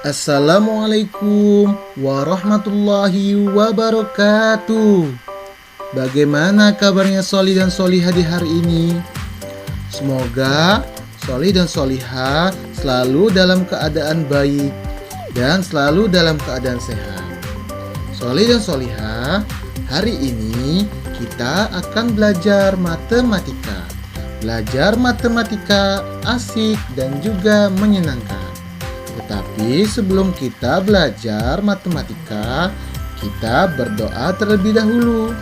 Assalamualaikum warahmatullahi wabarakatuh. Bagaimana kabarnya Sholih dan Sholihah di hari ini? Semoga Sholih dan Sholihah selalu dalam keadaan baik dan selalu dalam keadaan sehat. Sholih dan Sholihah, hari ini kita akan belajar matematika. Belajar matematika asik dan juga menyenangkan. Tetapi sebelum kita belajar matematika, kita berdoa terlebih dahulu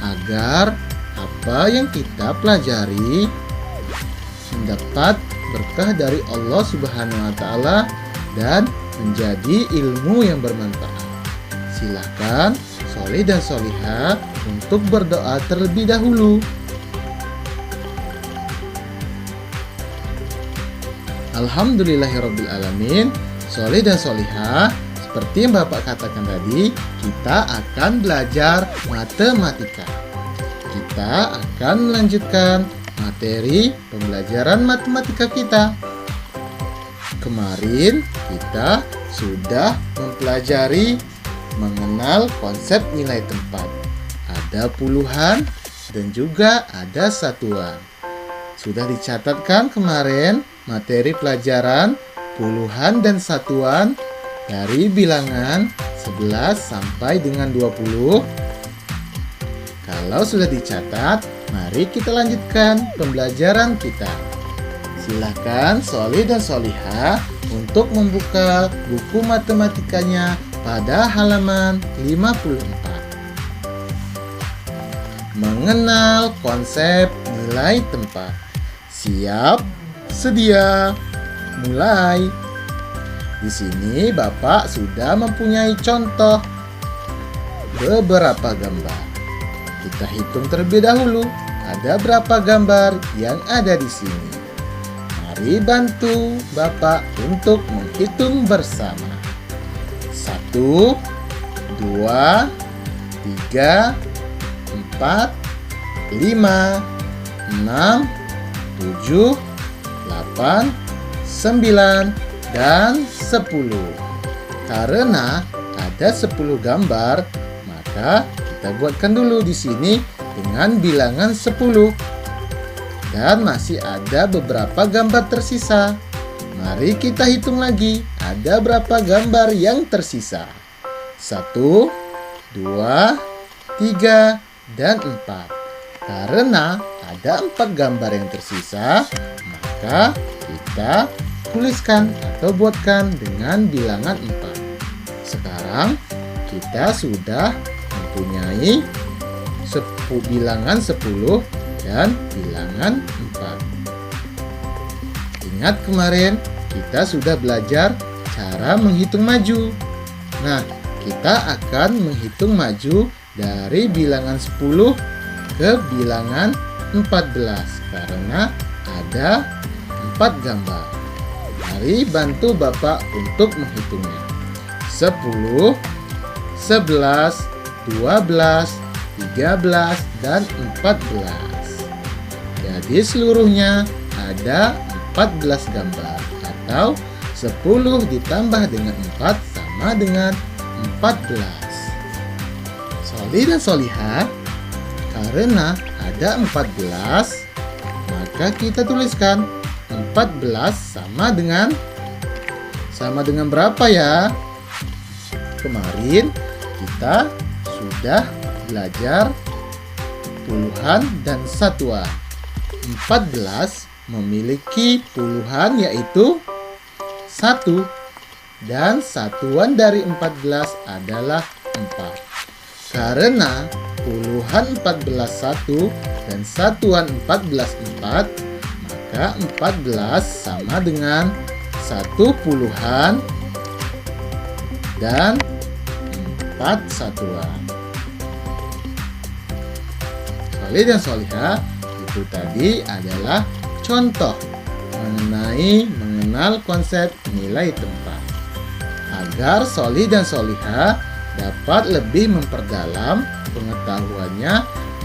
agar apa yang kita pelajari mendapat berkah dari Allah Subhanahu wa taala dan menjadi ilmu yang bermanfaat. Silakan Sholih dan Sholihah untuk berdoa terlebih dahulu. Alhamdulillahirrabbilalamin. Sholih dan Sholihah, seperti yang Bapak katakan tadi, kita akan belajar matematika. Kita akan melanjutkan materi pembelajaran matematika kita. Kemarin kita sudah mempelajari mengenal konsep nilai tempat. Ada puluhan dan juga ada satuan. Sudah dicatatkan kemarin materi pelajaran puluhan dan satuan dari bilangan 11 sampai dengan 20. Kalau sudah dicatat, mari kita lanjutkan pembelajaran kita. Silakan Sholih dan Sholihah untuk membuka buku matematikanya pada halaman 54. Mengenal konsep nilai tempat. Siap, sedia, mulai. Di sini Bapak sudah mempunyai contoh beberapa gambar. Kita hitung terlebih dahulu, ada berapa gambar yang ada di sini. Mari bantu Bapak untuk menghitung bersama. 1, 2, 3, 4, 5, 6, 7, 8, 9, dan 10. Karena ada 10 gambar, maka kita buatkan dulu di sini dengan bilangan 10. Dan masih ada beberapa gambar tersisa. Mari kita hitung lagi, ada berapa gambar yang tersisa. 1, 2, 3, dan 4. Karena ada 4 gambar yang tersisa, maka kita tuliskan atau buatkan dengan bilangan 4. Sekarang kita sudah mempunyai bilangan 10 dan bilangan 4. Ingat kemarin kita sudah belajar cara menghitung maju. Nah, kita akan menghitung maju dari bilangan 10 ke bilangan 14 karena ada 4 gambar. Mari bantu Bapak untuk menghitungnya. 10, 11, 12, 13, dan 14. Jadi seluruhnya ada 14 gambar atau 10 ditambah dengan 4 sama dengan 14. Sholih dan Sholihah, karena ada 14, maka kita tuliskan 14 sama dengan berapa ya? Kemarin kita sudah belajar puluhan dan satuan. 14 memiliki puluhan yaitu 1 dan satuan dari 14 adalah 4. Karena puluhan 14 1 dan satuan 14 4, maka 14 sama dengan 1 puluhan dan 4 satuan. Sholih dan Sholihah, itu tadi adalah contoh mengenal konsep nilai tempat. Agar Sholih dan Sholihah dapat lebih memperdalam pengetahuannya,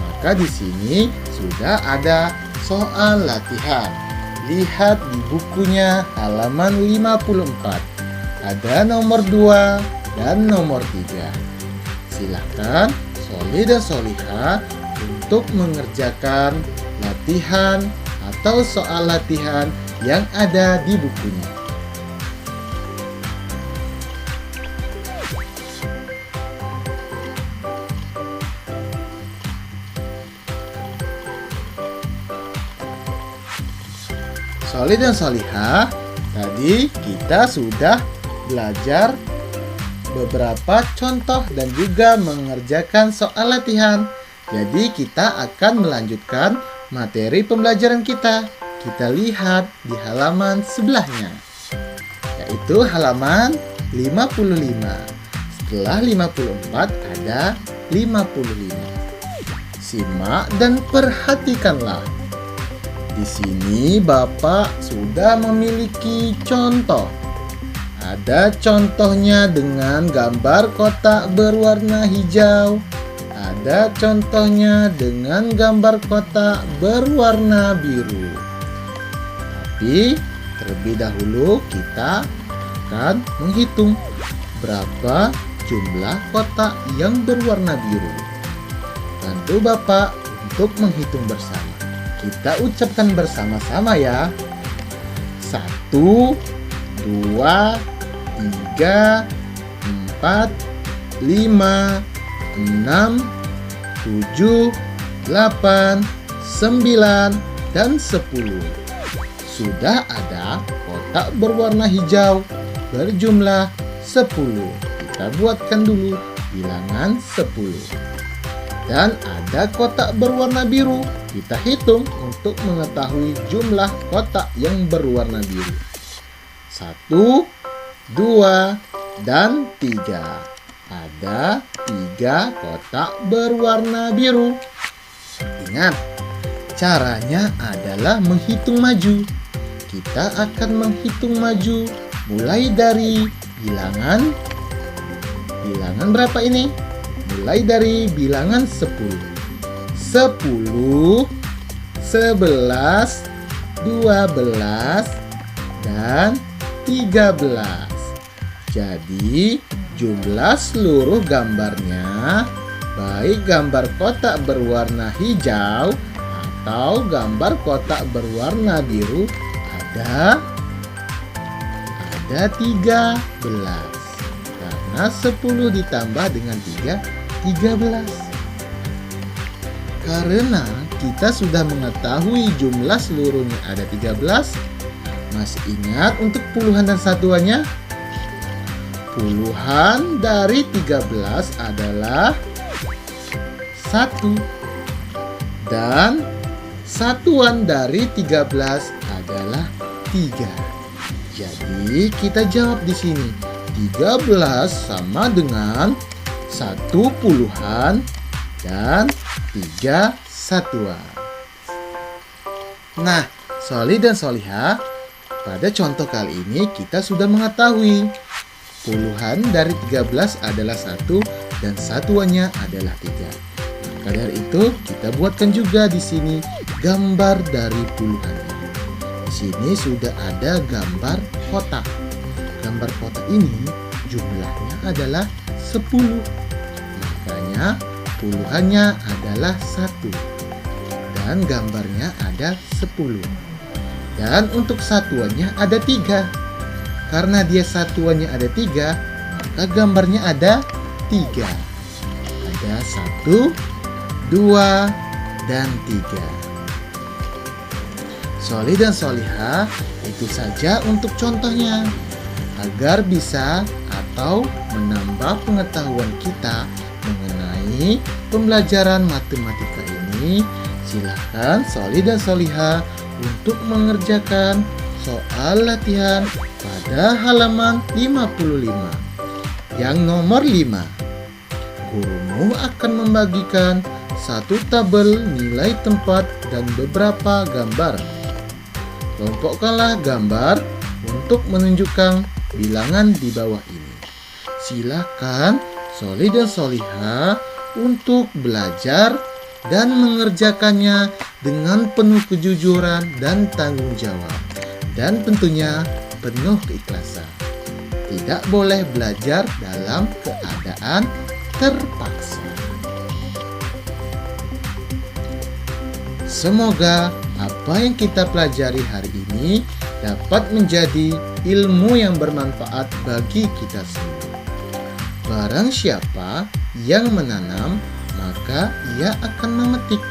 maka Maka di sini sudah ada soal latihan. Lihat di bukunya halaman 54. Ada nomor 2 dan nomor 3. Silakan Sholih dan Sholihah untuk mengerjakan latihan atau soal latihan yang ada di bukunya. Sholih dan Sholihah, tadi kita sudah belajar beberapa contoh dan juga mengerjakan soal latihan. Jadi kita akan melanjutkan materi pembelajaran kita. Kita lihat di halaman sebelahnya, yaitu halaman 55. Setelah 54 ada 55. Simak dan perhatikanlah. Di sini Bapak sudah memiliki contoh. Ada contohnya dengan gambar kotak berwarna hijau. Ada contohnya dengan gambar kotak berwarna biru. Tapi terlebih dahulu kita akan menghitung berapa jumlah kotak yang berwarna biru. Bantu Bapak untuk menghitung bersama. Kita ucapkan bersama-sama ya. 1, 2, 3, 4, 5, 6, 7, 8, 9, dan 10. Sudah ada kotak berwarna hijau berjumlah 10. Kita buatkan dulu bilangan 10. Dan ada kotak berwarna biru. Kita hitung untuk mengetahui jumlah kotak yang berwarna biru. 1, 2, dan 3. Ada 3 kotak berwarna biru. Ingat, caranya adalah menghitung maju. Kita akan menghitung maju mulai dari bilangan berapa ini? Mulai dari bilangan 10. 10, 11, 12, dan 13. Jadi jumlah seluruh gambarnya, baik gambar kotak berwarna hijau atau gambar kotak berwarna biru, ada 13. Karena 10 ditambah dengan 3, 13. Karena kita sudah mengetahui jumlah seluruhnya ada 13, masih ingat untuk puluhan dan satuannya? Puluhan dari 13 adalah 1. Dan satuan dari 13 adalah 3. Jadi kita jawab di sini. 13 sama dengan 1 puluhan dan 3 satuan. Nah, Sholih dan Sholihah, pada contoh kali ini kita sudah mengetahui puluhan dari 13 adalah 1 dan satuannya adalah 3. Maka dari itu kita buatkan juga di sini gambar dari puluhannya. Di sini sudah ada gambar kotak. Gambar kotak ini jumlahnya adalah 10. Makanya puluhannya adalah 1. Dan gambarnya ada 10. Dan untuk satuannya ada 3. Karena dia satuannya ada 3, maka gambarnya ada 3. Ada 1, 2, dan 3. Sholih dan Sholihah, itu saja untuk contohnya. Agar bisa atau menambah pengetahuan kita mengenai pembelajaran matematika ini, silakan Sholih dan Sholihah untuk mengerjakan soal latihan pada halaman 55. Yang nomor 5. Gurumu akan membagikan satu tabel nilai tempat dan beberapa gambar. Kelompokkanlah gambar untuk menunjukkan bilangan di bawah ini. Silakan Sholih dan Sholihah untuk belajar dan mengerjakannya dengan penuh kejujuran dan tanggung jawab, dan tentunya penuh keikhlasan. Tidak boleh belajar dalam keadaan terpaksa. Semoga apa yang kita pelajari hari ini dapat menjadi ilmu yang bermanfaat bagi kita semua. Barang siapa yang menanam, maka ia akan memetik.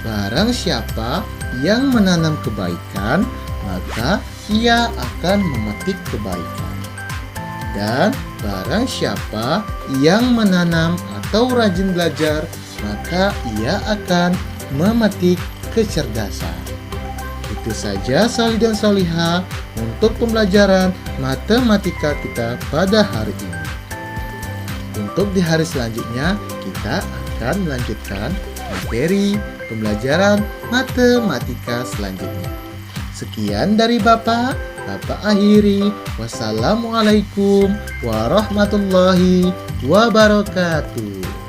Barang siapa yang menanam kebaikan, maka ia akan memetik kebaikan. Dan barang siapa yang menanam atau rajin belajar, maka ia akan memetik kecerdasan. Itu saja Sholih dan Sholihah untuk pembelajaran matematika kita pada hari ini. Untuk di hari selanjutnya kita akan melanjutkan materi pembelajaran matematika selanjutnya. Sekian dari Bapak akhiri. Wassalamualaikum warahmatullahi wabarakatuh.